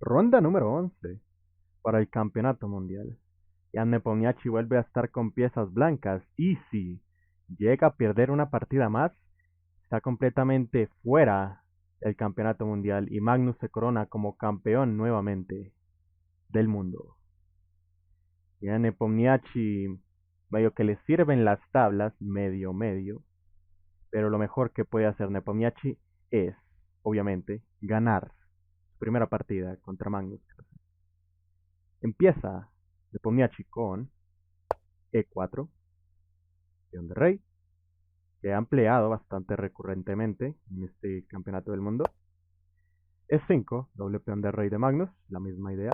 Ronda número 11 para el campeonato mundial. Jan Nepomniachtchi vuelve a estar con piezas blancas y si llega a perder una partida más, está completamente fuera del campeonato mundial y Magnus se corona como campeón nuevamente del mundo. Jan Nepomniachtchi medio que le sirven las tablas, medio medio, pero lo mejor que puede hacer Nepomniachtchi es, obviamente, ganar su primera partida contra Magnus. Empieza Nepomniachtchi con E4, peón de rey, que ha empleado bastante recurrentemente en este campeonato del mundo. E5, doble peón de rey de Magnus, la misma idea.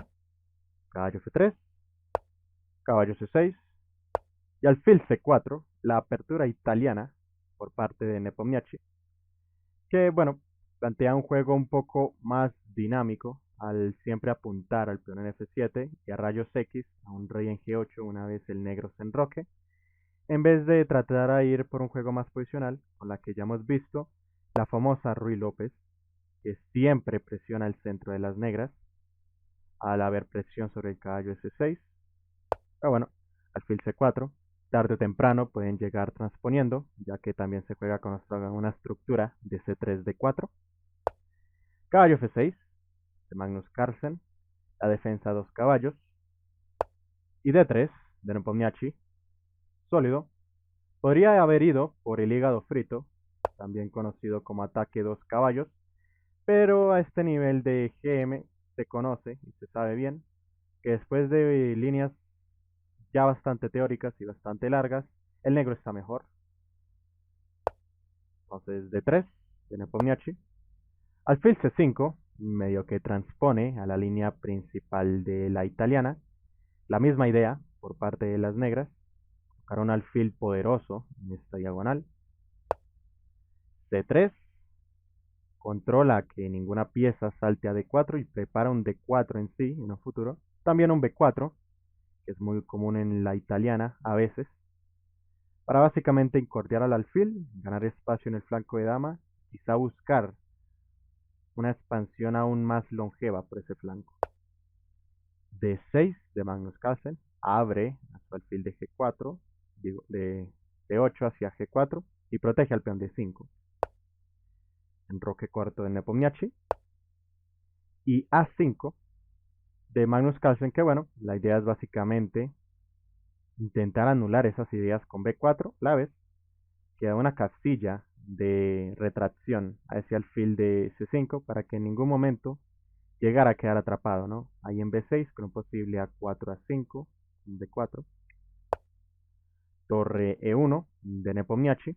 Caballo F3, caballo C6 y alfil C4, la apertura italiana por parte de Nepomniachtchi, que bueno, plantea un juego un poco más dinámico al siempre apuntar al peón en F7 y a rayos X a un rey en G8 una vez el negro se enroque, en vez de tratar de ir por un juego más posicional, con la que ya hemos visto la famosa Ruy López, que siempre presiona el centro de las negras al haber presión sobre el caballo S6. Pero bueno, alfil C4, tarde o temprano pueden llegar transponiendo, ya que también se juega con una estructura de C3-D4. Caballo F6, de Magnus Carlsen, la defensa a dos caballos. Y D3, de Nepomniachtchi, sólido. Podría haber ido por el hígado frito, también conocido como ataque dos caballos, pero a este nivel de GM se conoce y se sabe bien que después de líneas ya bastante teóricas y bastante largas, el negro está mejor. Entonces D3 de Nepomniachtchi. Alfil C5, medio que transpone a la línea principal de la italiana. La misma idea por parte de las negras. Colocar un alfil poderoso en esta diagonal. C3, controla que ninguna pieza salte a D4 y prepara un D4 en sí en un futuro. También un B4, que es muy común en la italiana a veces, para básicamente incordiar al alfil, ganar espacio en el flanco de dama, quizá buscar una expansión aún más longeva por ese flanco. D6 de Magnus Carlsen abre a su alfil de G4, digo, de D8 hacia G4 y protege al peón D5. Enroque corto de Nepomniachtchi. Y A5 de Magnus Carlsen, que bueno, la idea es básicamente intentar anular esas ideas con B4, la vez queda una casilla de retracción a ese alfil de C5 para que en ningún momento llegara a quedar atrapado, ¿no? Ahí en B6 con un posible A4, A5, B4, torre E1 de Nepomniachtchi,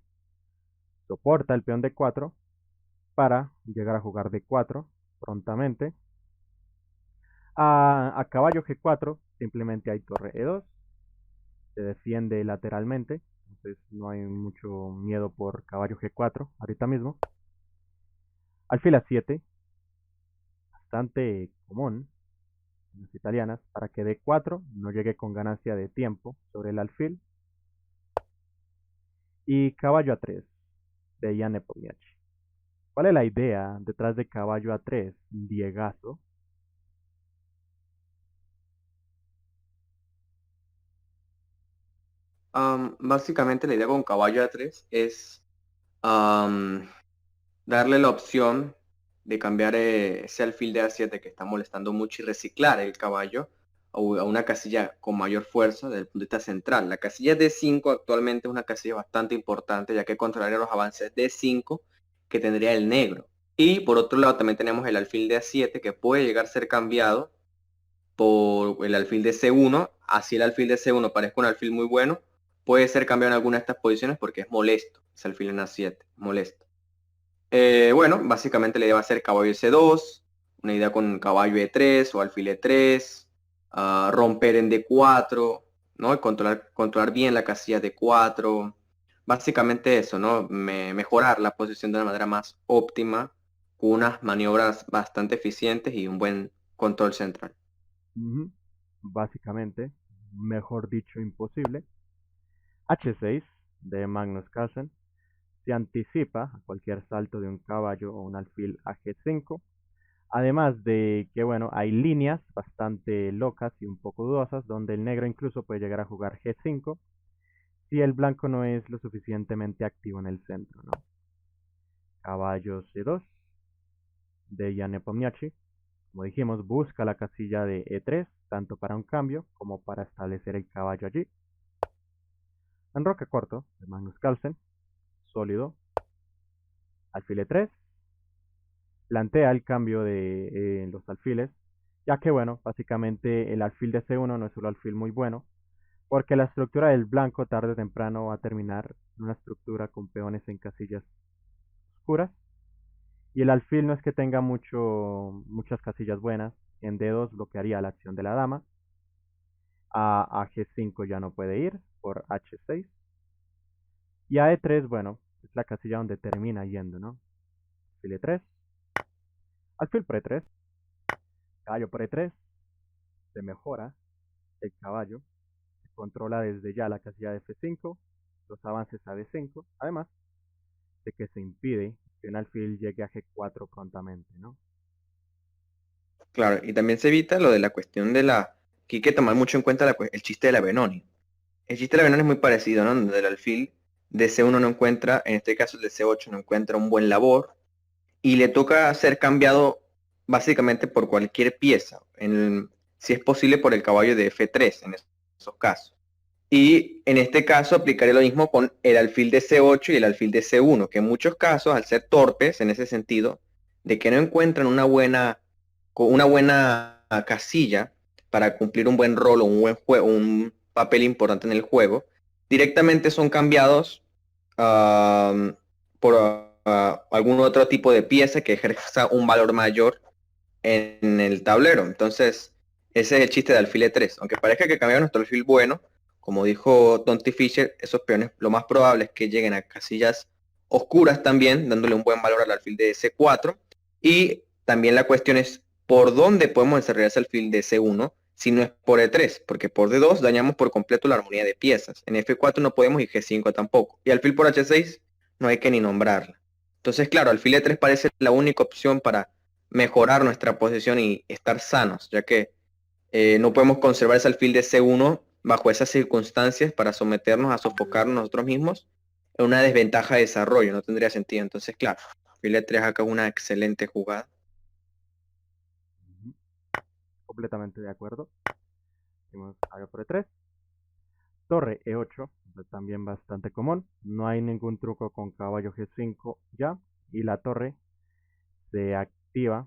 soporta el peón D4 para llegar a jugar D4 prontamente. A caballo G4 simplemente hay torre E2, se defiende lateralmente, entonces no hay mucho miedo por caballo G4 ahorita mismo. Alfil A7, bastante común en las italianas, para que D4 no llegue con ganancia de tiempo sobre el alfil. Y caballo A3 de Jan Nepomniachtchi. ¿Cuál es la idea detrás de caballo A3, Diegazo? Básicamente la idea con caballo A3 es am, darle la opción de cambiar ese alfil de A7 que está molestando mucho y reciclar el caballo a una casilla con mayor fuerza desde el punto de vista central. La casilla D5 actualmente es una casilla bastante importante ya que controlaría los avances D5 que tendría el negro. Y por otro lado también tenemos el alfil de A7 que puede llegar a ser cambiado por el alfil de C1, así el alfil de C1 parezca un alfil muy bueno, puede ser cambiado en alguna de estas posiciones porque es molesto, ese alfil en A7, molesto. Bueno, básicamente la idea va a ser caballo C2, una idea con caballo E3 o alfil E3, romper en D4, ¿no? Y controlar bien la casilla D4, básicamente eso, ¿no? Mejorar la posición de una manera más óptima, con unas maniobras bastante eficientes y un buen control central. Ujú. Básicamente, mejor dicho, imposible. H6 de Magnus Carlsen se anticipa a cualquier salto de un caballo o un alfil a G5, Además de que, bueno, hay líneas bastante locas y un poco dudosas donde el negro incluso puede llegar a jugar G5 si el blanco no es lo suficientemente activo en el centro, ¿no? Caballo C2 de Jan Nepomniachtchi. Como dijimos, busca la casilla de E3, tanto para un cambio como para establecer el caballo allí. Enroque corto de Magnus Carlsen, sólido. Alfil E3, plantea el cambio de los alfiles, ya que bueno, básicamente el alfil de C1 no es un alfil muy bueno, porque la estructura del blanco tarde o temprano va a terminar en una estructura con peones en casillas oscuras, y el alfil no es que tenga muchas casillas buenas. En D2 bloquearía la acción de la dama, a G5 ya no puede ir por H6, y a E3, bueno, es la casilla donde termina yendo, ¿no? Alfil E3, alfil por E3, caballo por E3, se mejora el caballo, se controla desde ya la casilla de F5, los avances a D5, además de que se impide que un alfil llegue a G4 prontamente, ¿no? Claro, y también se evita lo de la cuestión de la... que hay que tomar mucho en cuenta el chiste de la Benoni. El chiste de la Benoni es muy parecido, ¿no? Donde el alfil de C1 no encuentra, en este caso el de C8 no encuentra un buen labor, y le toca ser cambiado básicamente por cualquier pieza, si es posible por el caballo de F3 en esos casos. Y en este caso aplicaré lo mismo con el alfil de C8 y el alfil de C1, que en muchos casos, al ser torpes en ese sentido, de que no encuentran una buena casilla para cumplir un buen rol o un buen juego, un papel importante en el juego, directamente son cambiados uh, por algún otro tipo de pieza que ejerza un valor mayor en el tablero. Entonces, ese es el chiste de alfil E3. Aunque parezca que cambiaron nuestro alfil bueno, como dijo Tonty Fisher, esos peones lo más probable es que lleguen a casillas oscuras también, dándole un buen valor al alfil de C4. Y también la cuestión es por dónde podemos desarrollar ese alfil de C1 si no es por E3, porque por D2 dañamos por completo la armonía de piezas. En F4 no podemos y G5 tampoco. Y alfil por H6 no hay que ni nombrarla. Entonces, claro, alfil E3 parece la única opción para mejorar nuestra posición y estar sanos, ya que no podemos conservar ese alfil de C1 bajo esas circunstancias para someternos a sofocarnos nosotros mismos en una desventaja de desarrollo, no tendría sentido. Entonces, claro, alfil E3 acá es una excelente jugada. Ujú. Completamente de acuerdo. Hicimos caballo por E3. Torre E8, también bastante común. No hay ningún truco con caballo G5 ya. Y la torre se activa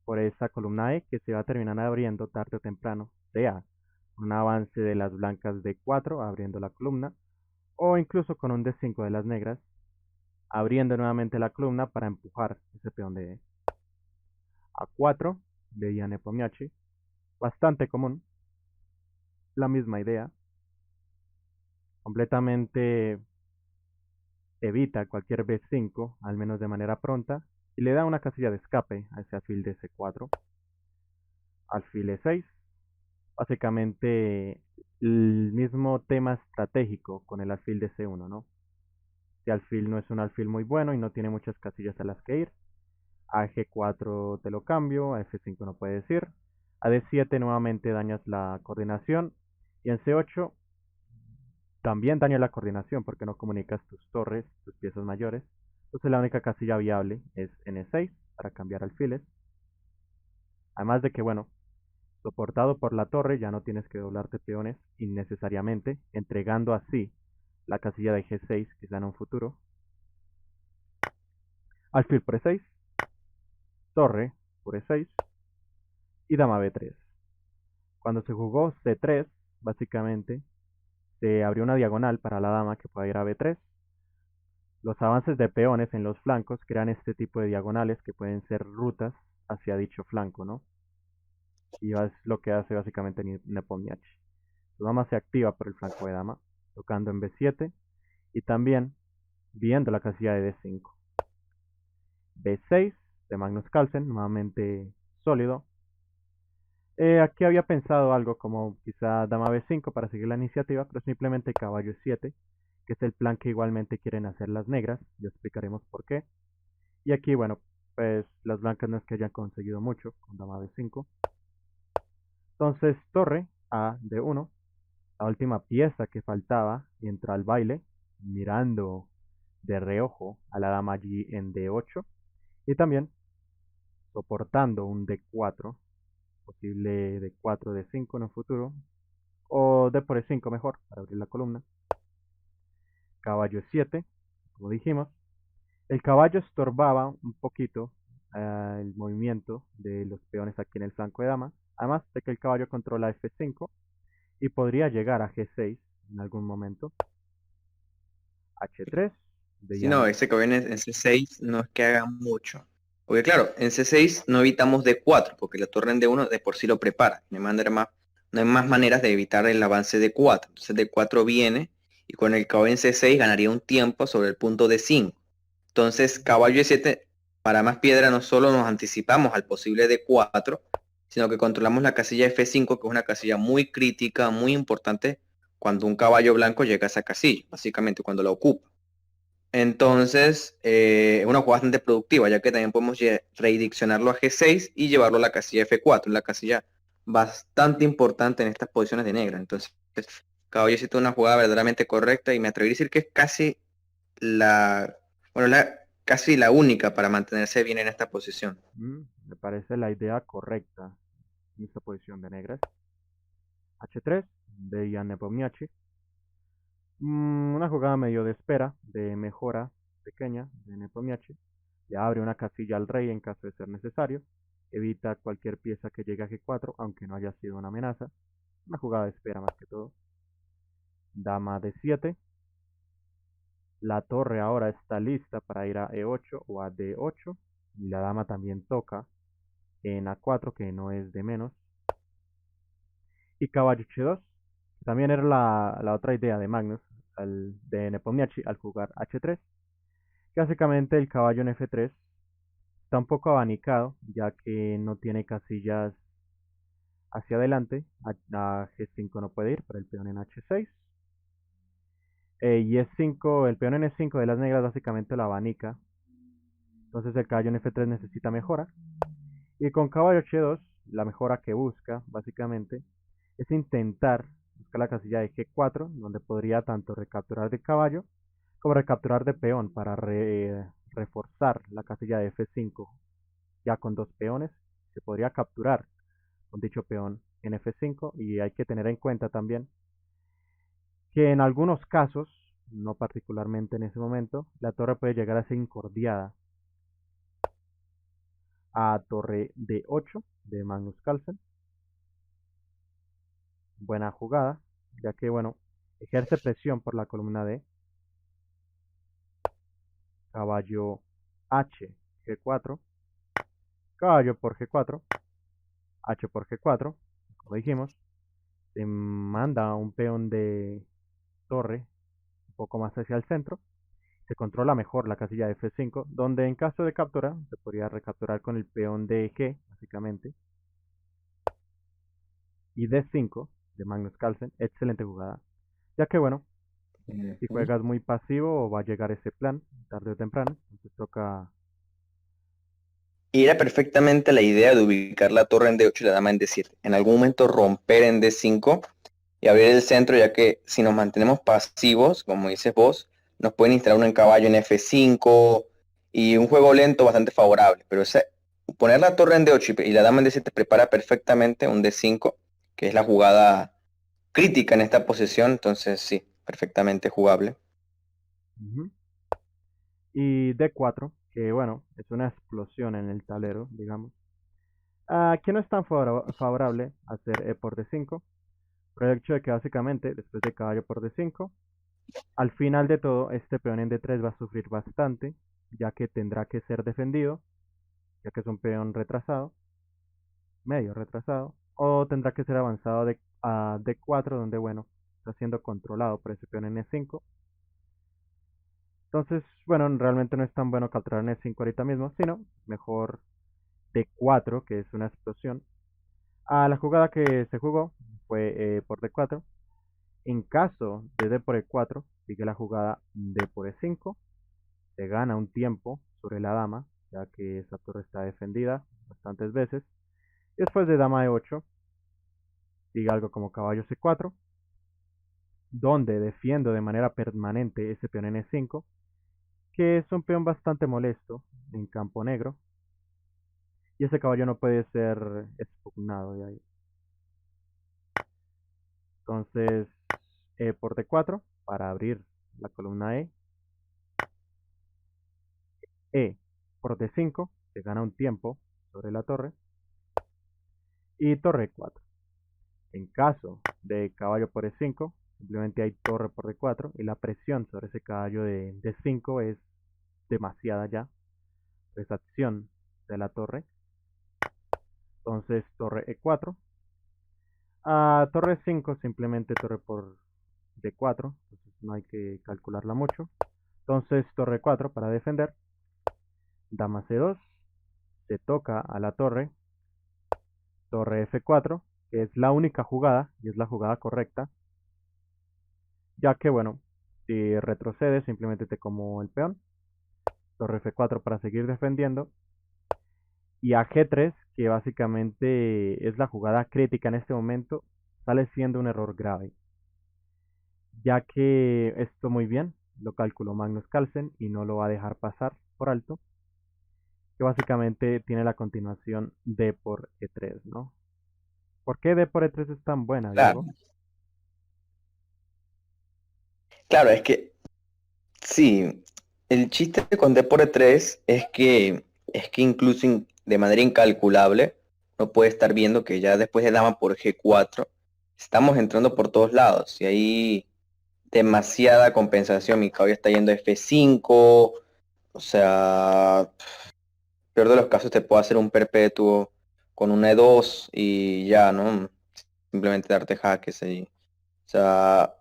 por esa columna E que se va a terminar abriendo tarde o temprano, sea un avance de las blancas de 4 abriendo la columna, o incluso con un D5 de las negras, abriendo nuevamente la columna para empujar ese peón de A4 de Ian Nepomniachtchi, bastante común, la misma idea, completamente evita cualquier B5, al menos de manera pronta, y le da una casilla de escape a ese alfil de C4, alfil E6, básicamente el mismo tema estratégico con el alfil de C1, ¿no? Si alfil no es un alfil muy bueno y no tiene muchas casillas a las que ir, a G4 te lo cambio, a F5 no puedes ir, a D7 nuevamente dañas la coordinación y en C8 también daña la coordinación porque no comunicas tus torres, tus piezas mayores. Entonces la única casilla viable es N6 para cambiar alfiles. Además de que, bueno, soportado por la torre, ya no tienes que doblarte peones innecesariamente, entregando así la casilla de G6 quizá en un futuro. Alfil por E6, torre por E6 y dama B3. Cuando se jugó C3, básicamente, se abrió una diagonal para la dama que pueda ir a B3. Los avances de peones en los flancos crean este tipo de diagonales que pueden ser rutas hacia dicho flanco, ¿no? Y es lo que hace básicamente Nepomniachtchi. Su dama se activa por el flanco de dama, tocando en B7 y también viendo la casilla de D5. B6 de Magnus Carlsen, nuevamente sólido. Aquí había pensado algo como quizá dama B5 para seguir la iniciativa, pero simplemente caballo E7, que es el plan que igualmente quieren hacer las negras, ya explicaremos por qué. Y aquí, bueno, pues las blancas no es que hayan conseguido mucho con dama B5. Entonces torre a D1, la última pieza que faltaba, y entra al baile, mirando de reojo a la dama allí en D8 y también soportando un D4, posible D4, D5 en un futuro, o D por E5 mejor, para abrir la columna. Caballo E7, como dijimos. El caballo estorbaba un poquito el movimiento de los peones aquí en el flanco de dama, además de que el caballo controla F5 y podría llegar a G6 en algún momento. H3, Si no, veían. ese caballo en C6 no es que haga mucho. Porque claro, en C6 no evitamos D4, porque la torre en D1 de por sí lo prepara. No hay más maneras de evitar el avance de D4. Entonces D4 viene y con el caballo en C6 ganaría un tiempo sobre el punto D5. Entonces caballo E7, para más piedra no solo nos anticipamos al posible D4, sino que controlamos la casilla F5, que es una casilla muy crítica, muy importante cuando un caballo blanco llega a esa casilla, básicamente cuando la ocupa. Entonces, es una jugada bastante productiva, ya que también podemos redireccionarlo a G6 y llevarlo a la casilla F4, la casilla bastante importante en estas posiciones de negra. Entonces, caballo es una jugada verdaderamente correcta y me atrevería a decir que es casi la, bueno, casi la única para mantenerse bien en esta posición. Me parece la idea correcta en esta posición de negras. H3, veían Nepomniachtchi. Una jugada medio de espera, de mejora pequeña de Nepomniachtchi. Le abre una casilla al rey en caso de ser necesario. Evita cualquier pieza que llegue a G4, aunque no haya sido una amenaza. Una jugada de espera más que todo. Dama D7. La torre ahora está lista para ir a E8 o a D8. Y la dama también toca en A4, que no es de menos. Y caballo H2. También era la otra idea de Magnus, de Nepomniachtchi, al jugar H3. Que básicamente el caballo en F3 está un poco abanicado, ya que no tiene casillas hacia adelante. A G5 no puede ir, pero el peón en H6. Y E5, el peón en E5 de las negras básicamente lo abanica. Entonces el caballo en F3 necesita mejora. Y con caballo H2, la mejora que busca básicamente es intentar buscar la casilla de G4, donde podría tanto recapturar de caballo como recapturar de peón para reforzar la casilla de F5. Ya con dos peones se podría capturar con dicho peón en F5 y hay que tener en cuenta también que en algunos casos, no particularmente en ese momento, la torre puede llegar a ser incordiada a torre D8 de Magnus Carlsen. Buena jugada, ya que bueno, ejerce presión por la columna D. Caballo H, G4, caballo por G4, H por G4, como dijimos, se manda un peón de torre un poco más hacia el centro, se controla mejor la casilla de F5, donde en caso de captura se podría recapturar con el peón de G, básicamente, y D5 de Magnus Carlsen, excelente jugada, ya que bueno, si Ujú. juegas muy pasivo va a llegar ese plan, tarde o temprano, entonces toca. Y era perfectamente la idea de ubicar la torre en D8 y la dama en D7. En algún momento romper en D5 y abrir el centro, ya que si nos mantenemos pasivos, como dices vos, nos pueden instalar un caballo en F5 y un juego lento bastante favorable. Pero poner la torre en D8 y la dama en D7 prepara perfectamente un D5, que es la jugada crítica en esta posición, entonces sí, perfectamente jugable. Ujú. Y D4, que bueno, es una explosión en el tablero, digamos. Aquí no es tan favorable hacer E por D5, por el hecho de que básicamente, después de caballo por D5, al final de todo, este peón en D3 va a sufrir bastante, ya que tendrá que ser defendido, ya que es un peón retrasado, medio retrasado, o tendrá que ser avanzado a D4, donde bueno, está siendo controlado por ese peón en E5. Entonces, bueno, realmente no es tan bueno capturar en E5 ahorita mismo, sino mejor D4, que es una explosión. La jugada que se jugó fue por D4. En caso de D por E4, sigue la jugada D por E5. Se gana un tiempo sobre la dama ya que esta torre está defendida bastantes veces. Y después de dama E8, diga algo como caballo C4, donde defiendo de manera permanente ese peón en E5, que es un peón bastante molesto en campo negro, y ese caballo no puede ser expugnado de ahí. Entonces, E por D4 para abrir la columna E por D5, se gana un tiempo sobre la torre, y torre E4. En caso de caballo por E5, simplemente hay torre por D4 y la presión sobre ese caballo de D5 es demasiada ya, esa acción de la torre. Entonces torre E4. A torre 5 simplemente torre por D4, entonces no hay que calcularla mucho. Entonces torre 4 para defender, dama C2, se toca a la torre, torre F4, que es la única jugada y es la jugada correcta, ya que bueno, si retrocedes simplemente te como el peón, torre F4 para seguir defendiendo, y a G3, que básicamente es la jugada crítica en este momento, sale siendo un error grave, ya que esto muy bien lo calculó Magnus Carlsen y no lo va a dejar pasar por alto, que básicamente tiene la continuación D por E3, ¿no? ¿Por qué D por E3 es tan buena, Claro, Diego? claro, es que sí, el chiste con D por E3 es que incluso de manera incalculable no puede estar viendo que ya después de dama por G4 estamos entrando por todos lados y hay demasiada compensación. Mi caballo está yendo a F5, o sea, peor de los casos te puedo hacer un perpetuo con un E2 y ya, ¿no? Simplemente darte jaques ahí. O sea,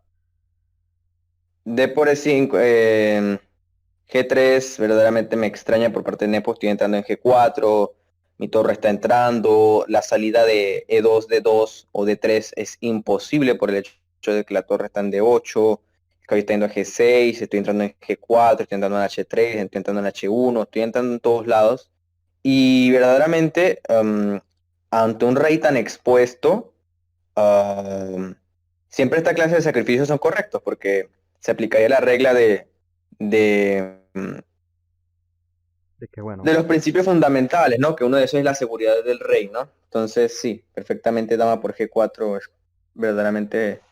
D por E5, G3 verdaderamente me extraña por parte de Nepo, estoy entrando en G4, mi torre está entrando, la salida de E2, D2 o D3 es imposible por el hecho de que la torre está en D8, el caballo está yendo a G6, estoy entrando en G4, estoy entrando en H3, estoy entrando en H1, estoy entrando en todos lados. Y verdaderamente, ante un rey tan expuesto, siempre esta clase de sacrificios son correctos, porque se aplicaría la regla De que bueno, de los principios fundamentales, ¿no? Que uno de esos es la seguridad del rey, ¿no? Entonces, sí, perfectamente dama por G4 es verdaderamente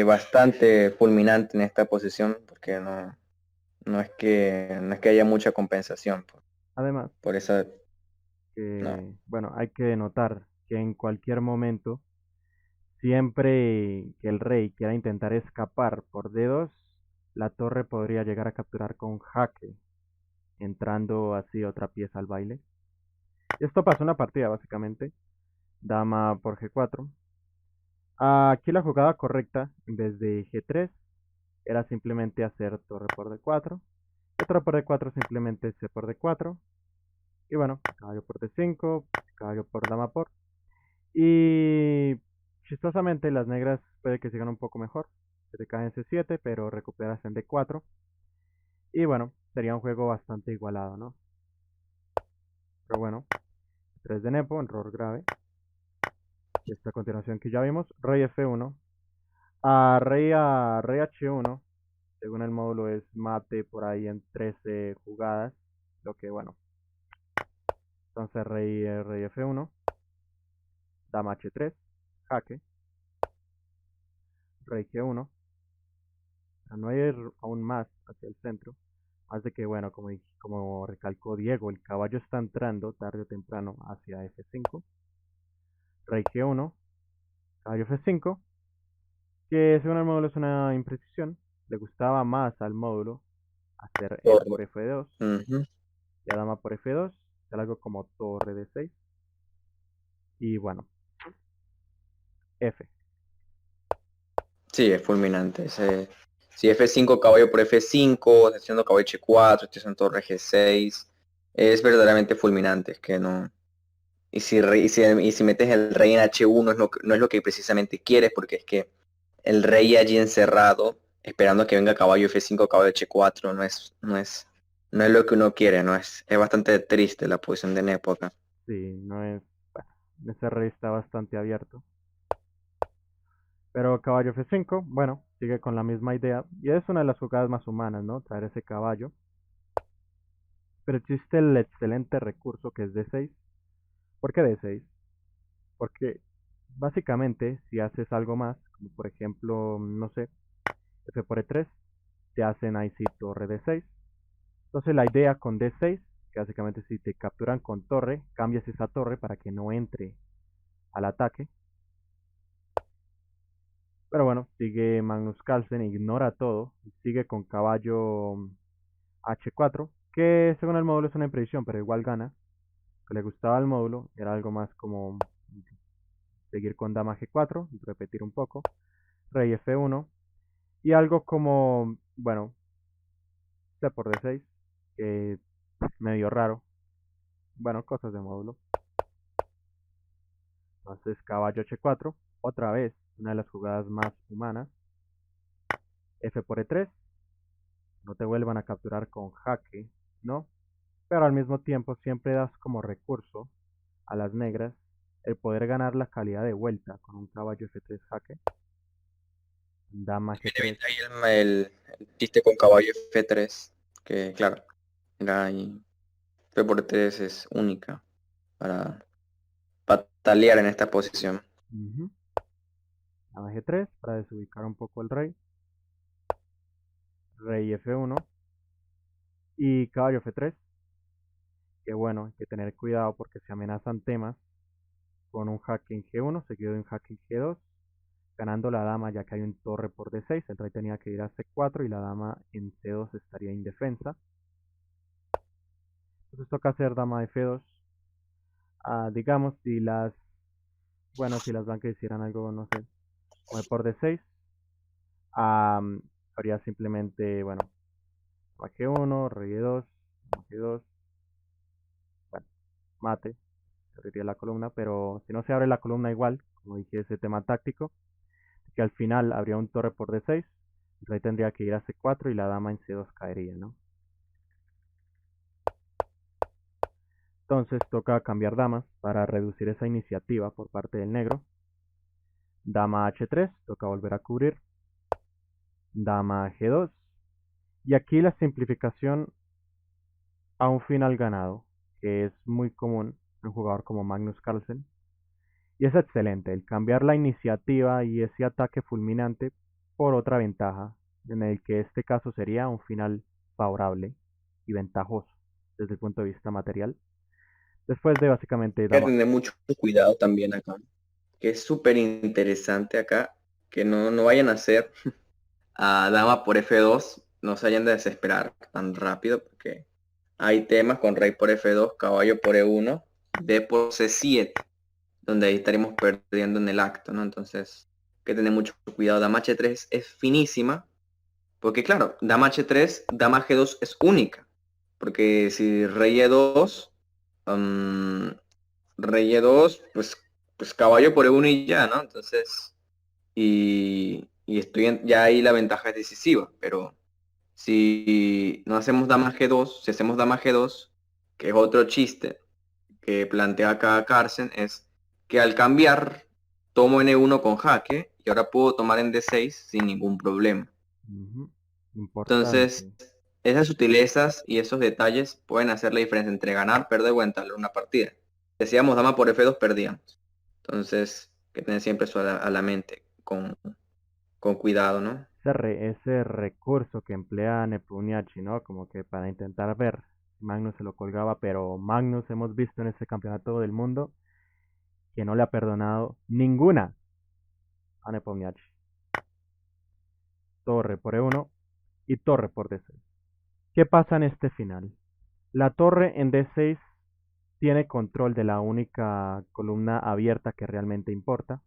bastante fulminante en esta posición, porque no es que haya mucha compensación además por esa, no. que, bueno, hay que notar que en cualquier momento, siempre que el rey quiera intentar escapar por D2, la torre podría llegar a capturar con jaque, entrando así otra pieza al baile. Esto pasó en una partida, básicamente. Dama por G4. Aquí la jugada correcta, en vez de G3, era simplemente hacer torre por D4. Y torre por D4 simplemente C por D4. Y bueno, caballo por D5, caballo por dama por. Y chistosamente las negras puede que sigan un poco mejor. Se te cae en C7, pero recuperas en D4. Y bueno, sería un juego bastante igualado, ¿no? Pero bueno, 3 de Nepo, error grave. Y esta continuación que ya vimos, rey F1. A rey H1, según el módulo es mate por ahí en 13 jugadas. Lo que bueno, entonces rey F1, dama H3, jaque, rey G1. A no ir aún más hacia el centro. Más de que, bueno, como recalcó Diego, el caballo está entrando tarde o temprano hacia F5. Rey G1, caballo F5, que según el módulo es una imprecisión. Le gustaba más al módulo hacer E por F2 Ujú. y a dama por F2, hacer algo como torre D6. Y bueno, F. Sí, es fulminante. Si F5 caballo por F5, haciendo caballo H4, estoy haciendo torre G6, es verdaderamente fulminante, es que no. Y si metes el rey en H1 no es lo que precisamente quieres, porque es que el rey allí encerrado, esperando a que venga caballo F5, caballo H4, no es lo que uno quiere, ¿no? Es bastante triste la posición de Nepo acá. Sí, no es... Bueno, ese rey está bastante abierto. Pero caballo F5, bueno, sigue con la misma idea. Y es una de las jugadas más humanas, ¿no? Traer ese caballo. Pero existe el excelente recurso que es D6. ¿Por qué D6? Porque básicamente si haces algo más, como por ejemplo, no sé, F por E3, te hacen ahí sí torre D6. Entonces la idea con D6, que básicamente si te capturan con torre, cambias esa torre para que no entre al ataque. Pero bueno, sigue Magnus Carlsen, ignora todo, sigue con caballo H4, que según el módulo es una imprecisión, pero igual gana. Que le gustaba el módulo, era algo más como seguir con dama G4, repetir un poco, rey F1, y algo como, bueno, C por D6, que medio raro, bueno, cosas de módulo. Entonces caballo H4, otra vez, una de las jugadas más humanas, F por E3, no te vuelvan a capturar con jaque, ¿no? Pero al mismo tiempo siempre das como recurso a las negras el poder ganar la calidad de vuelta con un caballo F3 jaque, dama Viene G3. ahí el chiste con caballo F3, que claro, era ahí, F por 3 es única para patalear en esta posición. Ujú. Dama G3 para desubicar un poco el rey, rey F1 y caballo F3, que bueno, hay que tener cuidado porque se amenazan temas con un jaque en G1 seguido de un jaque en G2, ganando la dama ya que hay un torre por D6, el rey tenía que ir a C4 y la dama en C2 estaría indefensa. Entonces toca hacer dama F2. Digamos, si las, bueno, si las blancas hicieran algo, no sé, como por D6, ah, habría simplemente, bueno, dama G1, rey E2, dama G2, bueno, mate, se abriría la columna, pero si no se abre la columna igual, como dije, ese tema táctico, que al final habría un torre por D6, el rey tendría que ir a C4 y la dama en C2 caería, ¿no? Entonces toca cambiar damas para reducir esa iniciativa por parte del negro. Dama H3, toca volver a cubrir. Dama G2. Y aquí la simplificación a un final ganado, que es muy común en un jugador como Magnus Carlsen. Y es excelente el cambiar la iniciativa y ese ataque fulminante por otra ventaja, en el que este caso sería un final favorable y ventajoso desde el punto de vista material. Después de básicamente Hay que dama. tener mucho cuidado también acá, que es súper interesante acá, que no vayan a hacer a dama por F2, no se hayan de desesperar tan rápido, porque hay temas con rey por F2, caballo por E1, D por C7, donde ahí estaremos perdiendo en el acto, ¿no? Entonces, hay que tener mucho cuidado. Dama H3 es finísima, porque claro, dama H3, dama G2 es única, porque si rey E2, rey E2, pues caballo por E1 y ya, ¿no? Entonces, y ya ahí la ventaja es decisiva, pero si no hacemos dama G2, si hacemos dama G2, que es otro chiste que plantea acá Carlsen, es que al cambiar tomo N1 con jaque y ahora puedo tomar en D6 sin ningún problema. Ujú, Entonces, importante. esas sutilezas y esos detalles pueden hacer la diferencia entre ganar, perder o entablar una partida. Decíamos dama por F2, perdíamos. Entonces, que tener siempre eso a la mente, con cuidado, ¿no? Ese recurso que emplea Nepuniachi, ¿no? Como que para intentar ver si Magnus se lo colgaba, pero Magnus hemos visto en este campeonato del mundo que no le ha perdonado ninguna a Nepomniachtchi. Torre por E1 y torre por D6. ¿Qué pasa en este final? La torre en D6 tiene control de la única columna abierta que realmente importa,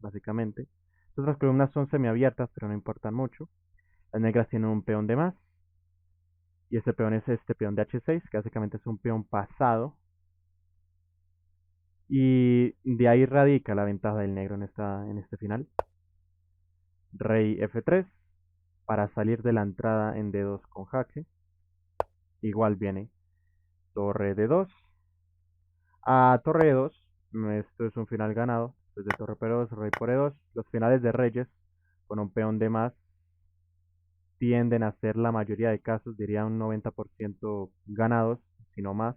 básicamente. Las otras columnas son semiabiertas, pero no importan mucho. Las negras tienen un peón de más. Y ese peón es este peón de H6, que básicamente es un peón pasado. Y de ahí radica la ventaja del negro en este final. Rey F3 para salir de la entrada en D2 con jaque. igual viene torre de 2 a torre de 2. Esto es un final ganado. Después de torre por 2, rey por E2. Los finales de reyes con un peón de más tienden a ser la mayoría de casos, diría un 90% ganados, si no más.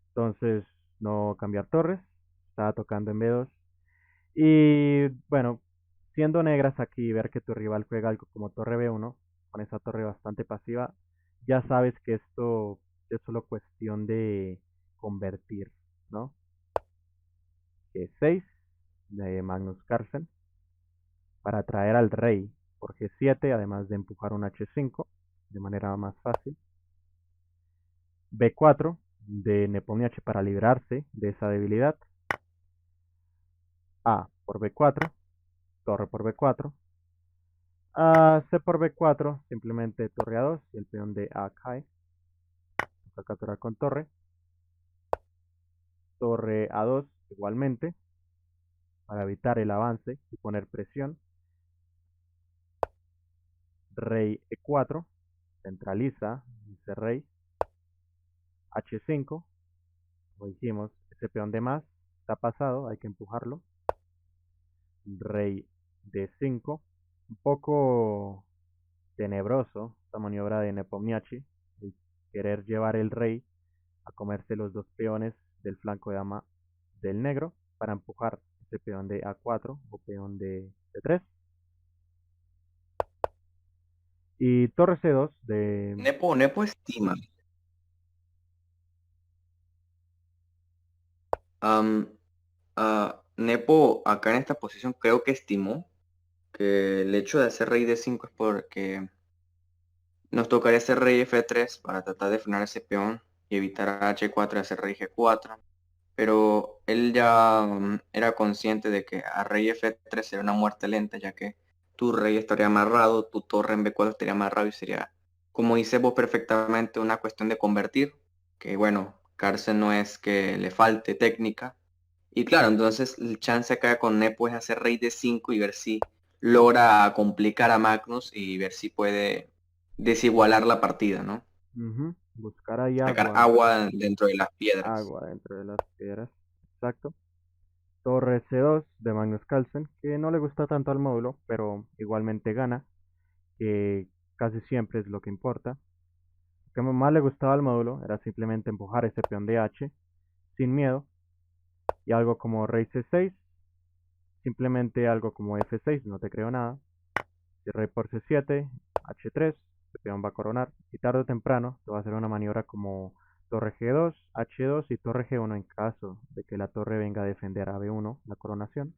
Entonces, no cambiar torres. Estaba tocando en B2. Y bueno, siendo negras aquí, ver que tu rival juega algo como torre B1, con esa torre bastante pasiva, ya sabes que esto es solo cuestión de convertir, ¿no? G6 de Magnus Carlsen para atraer al rey por G7, además de empujar un H5 de manera más fácil. B4 de Nepomniachtchi para librarse de esa debilidad. A por B4, torre por B4. A C por B4, simplemente torre A2 y el peón de A cae. Vamos a capturar con torre. Torre A2 igualmente, para evitar el avance y poner presión. Rey E4, centraliza ese rey. H5, como dijimos, ese peón de más está pasado, hay que empujarlo. Rey D5, un poco tenebroso esta maniobra de Nepomniachtchi, el querer llevar el rey a comerse los dos peones del flanco de dama del negro para empujar ese peón de A4 o peón de C3. Y torre C2 de... Nepo estima. Am, Nepo acá en esta posición creo que estimó que el hecho de hacer rey D5 es porque nos tocaría hacer rey F3 para tratar de frenar ese peón y evitar a H4 y hacer rey G4. Pero él ya era consciente de que a rey F3 sería una muerte lenta, ya que tu rey estaría amarrado, tu torre en B4 estaría amarrado y sería, como dice vos perfectamente, una cuestión de convertir, que bueno, Carlsen no es que le falte técnica. Y claro, entonces el chance acá con Nepo es hacer rey D5 y ver si logra complicar a Magnus y ver si puede desigualar la partida, ¿no? buscar ahí Sacar agua, agua dentro de las piedras. agua dentro de las piedras. Exacto. Torre C2 de Magnus Carlsen, que no le gusta tanto al módulo, pero igualmente gana, que casi siempre es lo que importa. Lo que más le gustaba al módulo era simplemente empujar ese peón de H sin miedo, y algo como rey C6, simplemente algo como F6, no te creo nada. Y rey por C7, H3, el peón va a coronar, y tarde o temprano te va a hacer una maniobra como torre G2, H2 y torre G1 en caso de que la torre venga a defender a B1, la coronación.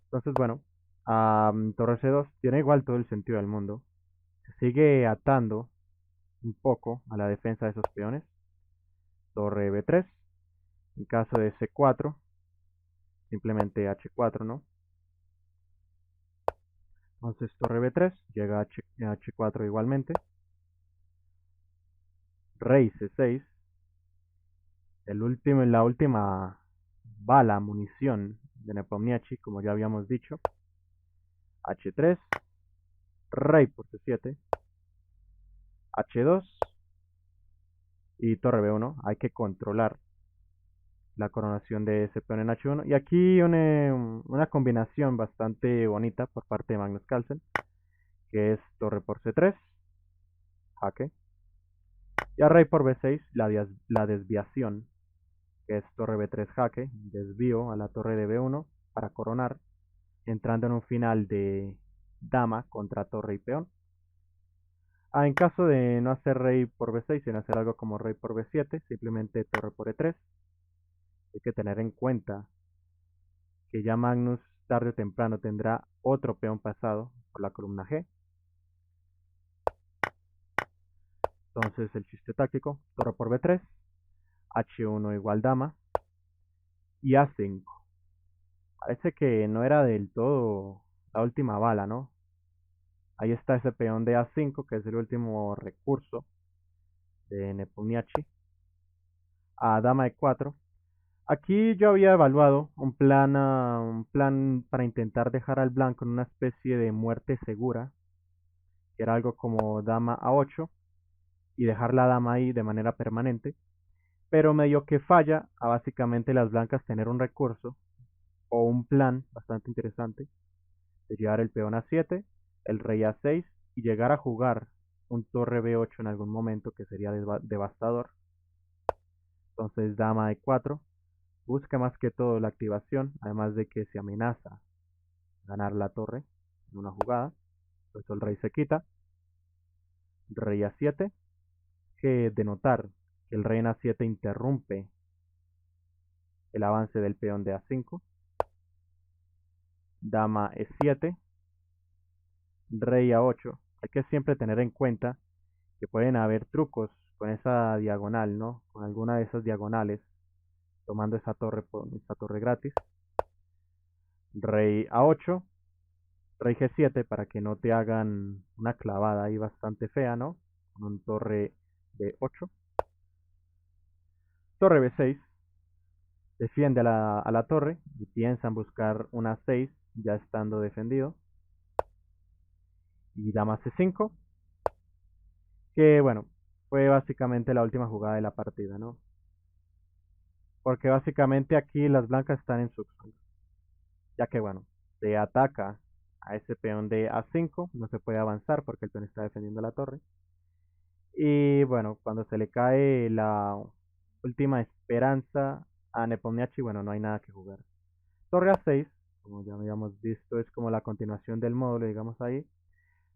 Entonces, bueno, torre C2 tiene igual todo el sentido del mundo. Se sigue atando un poco a la defensa de esos peones. Torre B3, en caso de C4, simplemente H4, ¿no? Entonces torre B3, llega H4 igualmente. Rey C6, la última bala, munición de Nepomniachtchi, como ya habíamos dicho. H3, rey por C7, H2 y torre B1. Hay que controlar la coronación de ese peón en H1. Y aquí una combinación bastante bonita por parte de Magnus Carlsen, que es torre por C3, jaque. Y a rey por B6, la desviación, que es torre B3 jaque, desvío a la torre de B1 para coronar, entrando en un final de dama contra torre y peón. En caso de no hacer rey por B6, sino hacer algo como rey por B7, simplemente torre por E3. Hay que tener en cuenta que ya Magnus tarde o temprano tendrá otro peón pasado por la columna G. Entonces el chiste táctico, torre por B3, H1 igual dama y A5. Parece que no era del todo la última bala, ¿no? Ahí está ese peón de A5, que es el último recurso de Nepomniachtchi. A dama E4. Aquí yo había evaluado un plan para intentar dejar al blanco en una especie de muerte segura, que era algo como dama A8, y dejar la dama ahí de manera permanente, pero medio que falla a básicamente las blancas tener un recurso o un plan bastante interesante de llevar el peón A7, el rey A6 y llegar a jugar un torre B8 en algún momento que sería devastador. Entonces dama E4 busca más que todo la activación, además de que se amenaza ganar la torre en una jugada. Por eso el rey se quita. Rey A7, que denotar que el rey en A7 interrumpe el avance del peón de A5. Dama E7, rey A8. Hay que siempre tener en cuenta que pueden haber trucos con esa diagonal, ¿no? Con alguna de esas diagonales, tomando esa torre gratis. Rey A8, rey G7 para que no te hagan una clavada ahí bastante fea, ¿no? Con un torre B8. Torre B6, defiende a la torre y piensan buscar una 6 ya estando defendido. Y dama C5, que bueno, fue básicamente la última jugada de la partida, ¿no? Porque básicamente aquí las blancas están en subson, ya que bueno, se ataca a ese peón de A5, no se puede avanzar porque el peón está defendiendo la torre. Y bueno, cuando se le cae la última esperanza a Nepomniachtchi, bueno, no hay nada que jugar. Torre A6, como ya habíamos visto, es como la continuación del módulo, digamos ahí.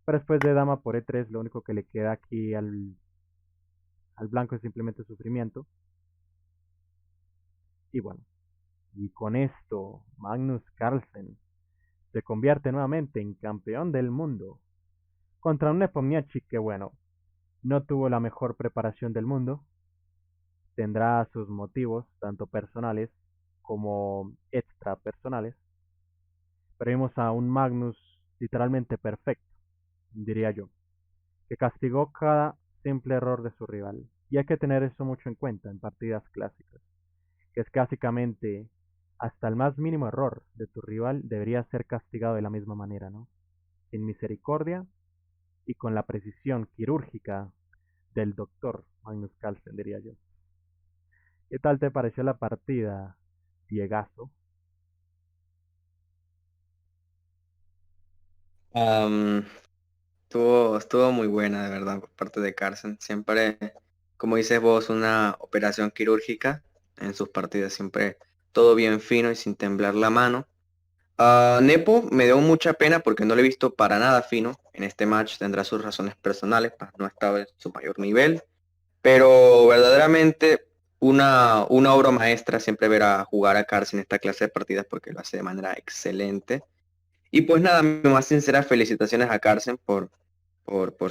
Pero después de dama por E3, lo único que le queda aquí al blanco es simplemente sufrimiento. Y bueno, y con esto, Magnus Carlsen se convierte nuevamente en campeón del mundo contra un Nepomniachtchi que, bueno, no tuvo la mejor preparación del mundo, tendrá sus motivos, tanto personales como extra personales, pero vimos a un Magnus literalmente perfecto, diría yo, que castigó cada simple error de su rival. Y hay que tener eso mucho en cuenta en partidas clásicas, que es que básicamente hasta el más mínimo error de tu rival debería ser castigado de la misma manera, ¿no? Sin misericordia y con la precisión quirúrgica del doctor Magnus Carlsen, diría yo. ¿Qué tal te pareció la partida, Diegazo? Am, estuvo muy buena, de verdad, por parte de Carson. Siempre, como dices vos, una operación quirúrgica en sus partidas, siempre todo bien fino y sin temblar la mano. Nepo me dio mucha pena porque no lo he visto para nada fino en este match. Tendrá sus razones personales, no estaba en su mayor nivel. Pero verdaderamente una obra maestra siempre ver a jugar a Carson en esta clase de partidas porque lo hace de manera excelente. Y pues nada, mis más sinceras felicitaciones a Carson por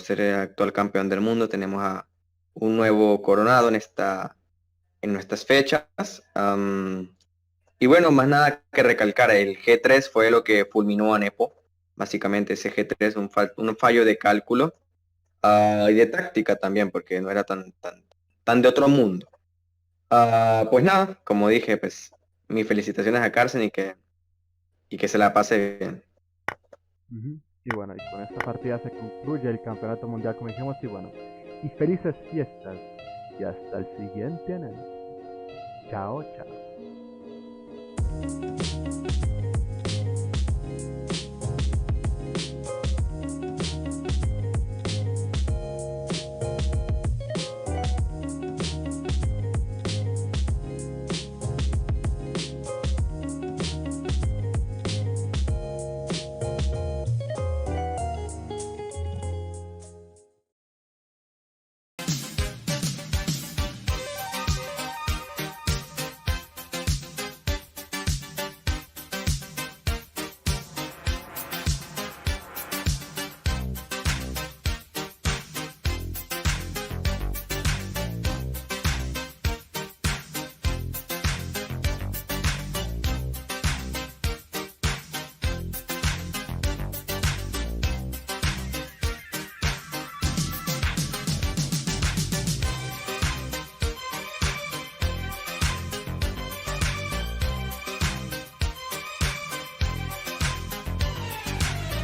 ser el actual campeón del mundo. Tenemos a un nuevo coronado en nuestras fechas. Y bueno, más nada que recalcar, el G3 fue lo que fulminó a Nepo. Básicamente ese G3 un fallo de cálculo y de táctica también, porque no era tan de otro mundo. Pues nada, como dije, pues mis felicitaciones a Carson y que se la pase bien. Ujú. Y bueno, y con esta partida se concluye el campeonato mundial, como dijimos, y bueno, y felices fiestas. Y hasta el siguiente análisis. Chao, chao.